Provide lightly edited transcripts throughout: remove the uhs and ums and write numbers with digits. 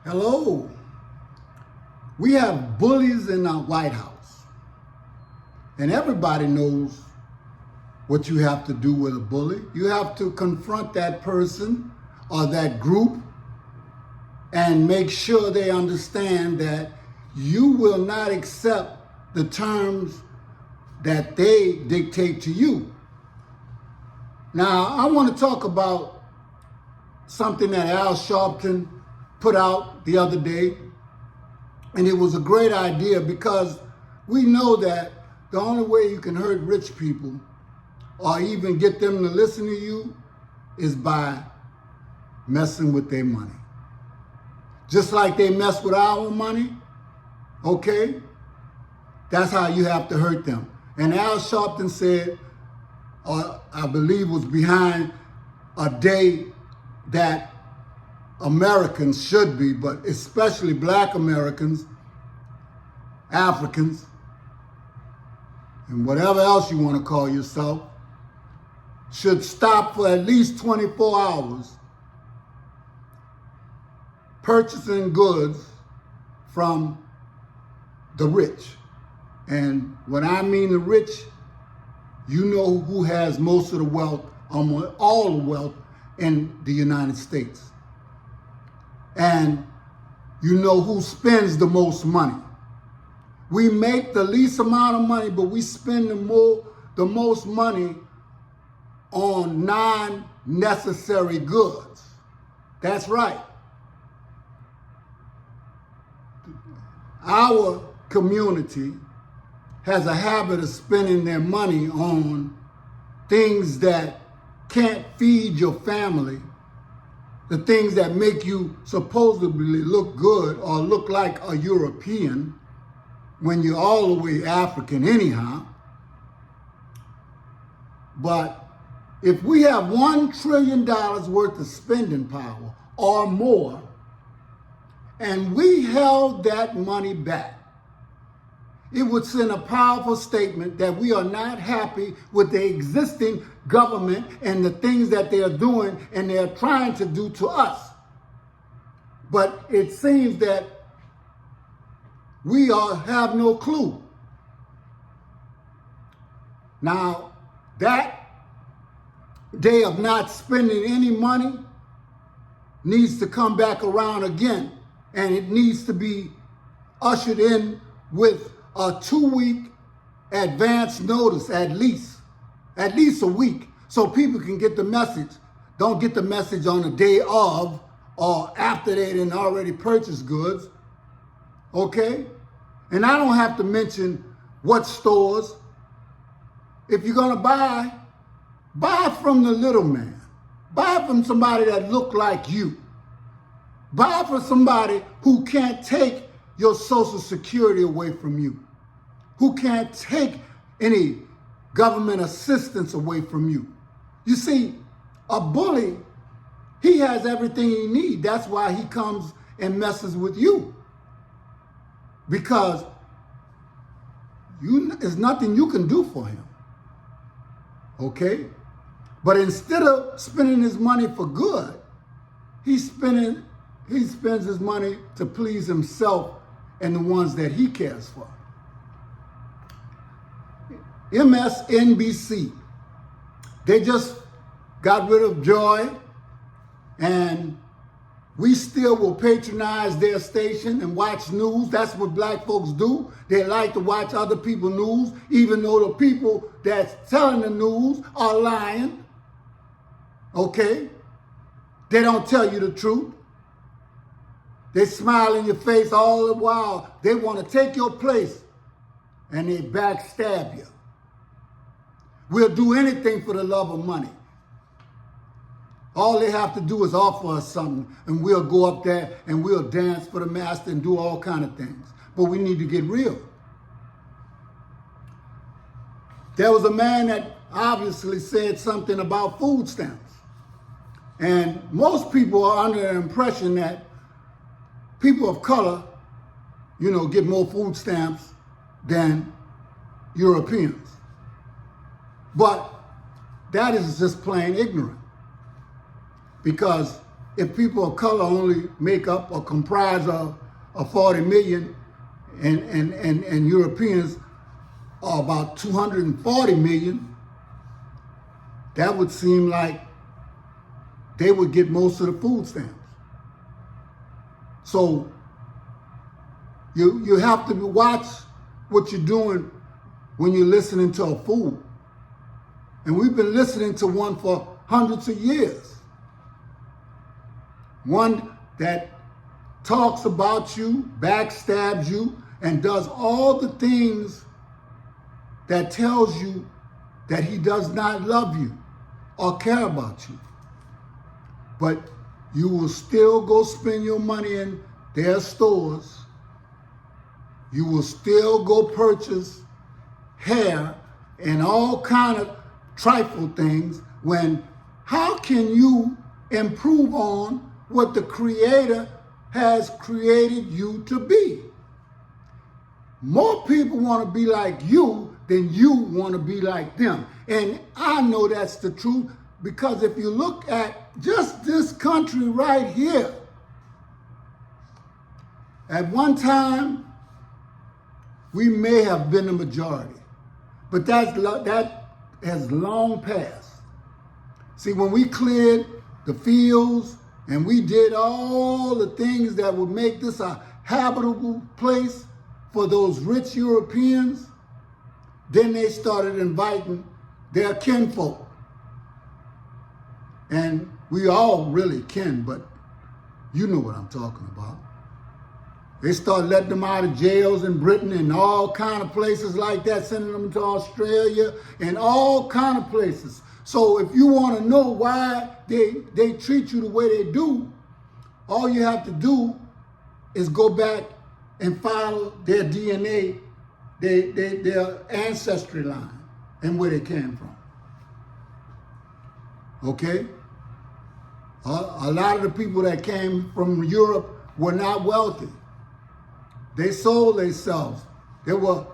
Hello. We have bullies in our White House. And everybody knows what you have to do with a bully. You have to confront that person or that group and make sure they understand that you will not accept the terms that they dictate to you. Now, I want to talk about something that Al Sharpton put out the other day, and it was a great idea because we know that the only way you can hurt rich people or even get them to listen to you is by messing with their money. Just like they mess with our money, okay? That's how you have to hurt them. And Al Sharpton said, or I believe was behind a day that Americans should be, but especially Black Americans, Africans, and whatever else you want to call yourself, should stop for at least 24 hours purchasing goods from the rich. And when I mean the rich, you know who has most of the wealth, almost all the wealth in the United States. And you know who spends the most money. We make the least amount of money, but we spend the most money on non-necessary goods. That's right. Our community has a habit of spending their money on things that can't feed your family, the things that make you supposedly look good or look like a European when you're all the way African anyhow. But if we have $1 trillion worth of spending power or more, and we held that money back, it would send a powerful statement that we are not happy with the existing government and the things that they are doing and they are trying to do to us. But it seems that we have no clue. Now, that day of not spending any money needs to come back around again, and it needs to be ushered in with a 2-week advance notice, at least a week, so people can get the message. Don't get the message on the day of or after they didn't already purchase goods, okay? And I don't have to mention what stores. If you're gonna buy from the little man. Buy from somebody that look like you. Buy from somebody who can't take your Social Security away from you, who can't take any government assistance away from you. You see, a bully, he has everything he needs. That's why he comes and messes with you. Because there's nothing you can do for him. Okay? But instead of spending his money for good, he spends his money to please himself and the ones that he cares for. MSNBC, they just got rid of Joy, and we still will patronize their station and watch news. That's what Black folks do. They like to watch other people's news, even though the people that's telling the news are lying. Okay? They don't tell you the truth. They smile in your face all the while. They want to take your place, and they backstab you. We'll do anything for the love of money. All they have to do is offer us something, and we'll go up there and we'll dance for the master and do all kind of things. But we need to get real. There was a man that obviously said something about food stamps. And most people are under the impression that people of color, get more food stamps than Europeans. But that is just plain ignorant. Because if people of color only make up or comprise of 40 million and Europeans are about 240 million, that would seem like they would get most of the food stamps. So you have to watch what you're doing when you're listening to a fool. And we've been listening to one for hundreds of years. One that talks about you, backstabs you, and does all the things that tells you that he does not love you or care about you. But you will still go spend your money in their stores. You will still go purchase hair and all kind of trifle things when how can you improve on what the Creator has created you to be? More people want to be like you than you want to be like them. And I know that's the truth because if you look at just this country right here, at one time, we may have been the majority, but that has long passed. See, when we cleared the fields and we did all the things that would make this a habitable place for those rich Europeans, then they started inviting their kinfolk. And we all really kin, but you know what I'm talking about. They started letting them out of jails in Britain and all kind of places like that, sending them to Australia and all kind of places. So if you want to know why they treat you the way they do, all you have to do is go back and follow their DNA, their ancestry line and where they came from. Okay? A lot of the people that came from Europe were not wealthy. They sold themselves. They were,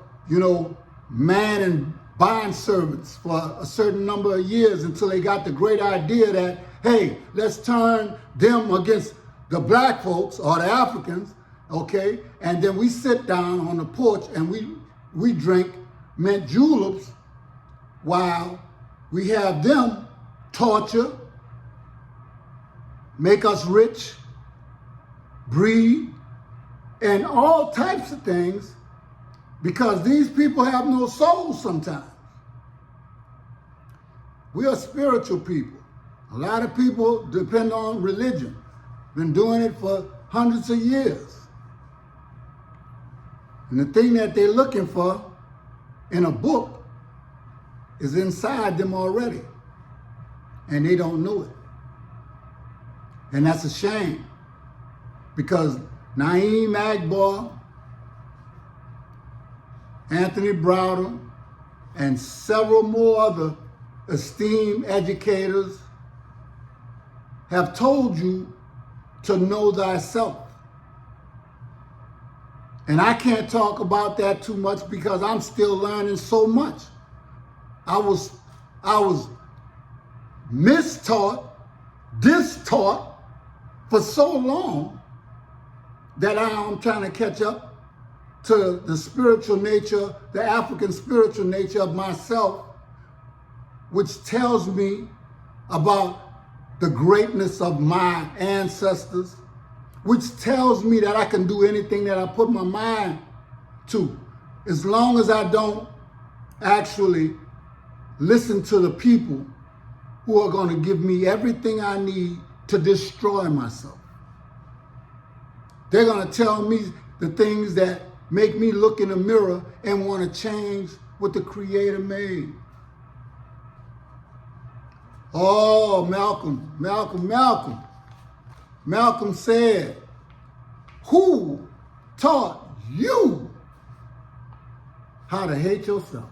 man and bond servants for a certain number of years until they got the great idea that, hey, let's turn them against the black folks or the Africans, okay? And then we sit down on the porch and we drink mint juleps while we have them torture, make us rich, breed, and all types of things because these people have no soul sometimes. We are spiritual people. A lot of people depend on religion. Been doing it for hundreds of years. And the thing that they're looking for in a book is inside them already. And they don't know it. And that's a shame. Because Naeem Agbar, Anthony Browder, and several more other esteemed educators have told you to know thyself. And I can't talk about that too much because I'm still learning so much. I was mistaught, distaught for so long that I'm trying to catch up to the spiritual nature, the African spiritual nature of myself, which tells me about the greatness of my ancestors, which tells me that I can do anything that I put my mind to, as long as I don't actually listen to the people who are going to give me everything I need to destroy myself. They're going to tell me the things that make me look in the mirror and want to change what the Creator made. Oh, Malcolm. Malcolm said, who taught you how to hate yourself?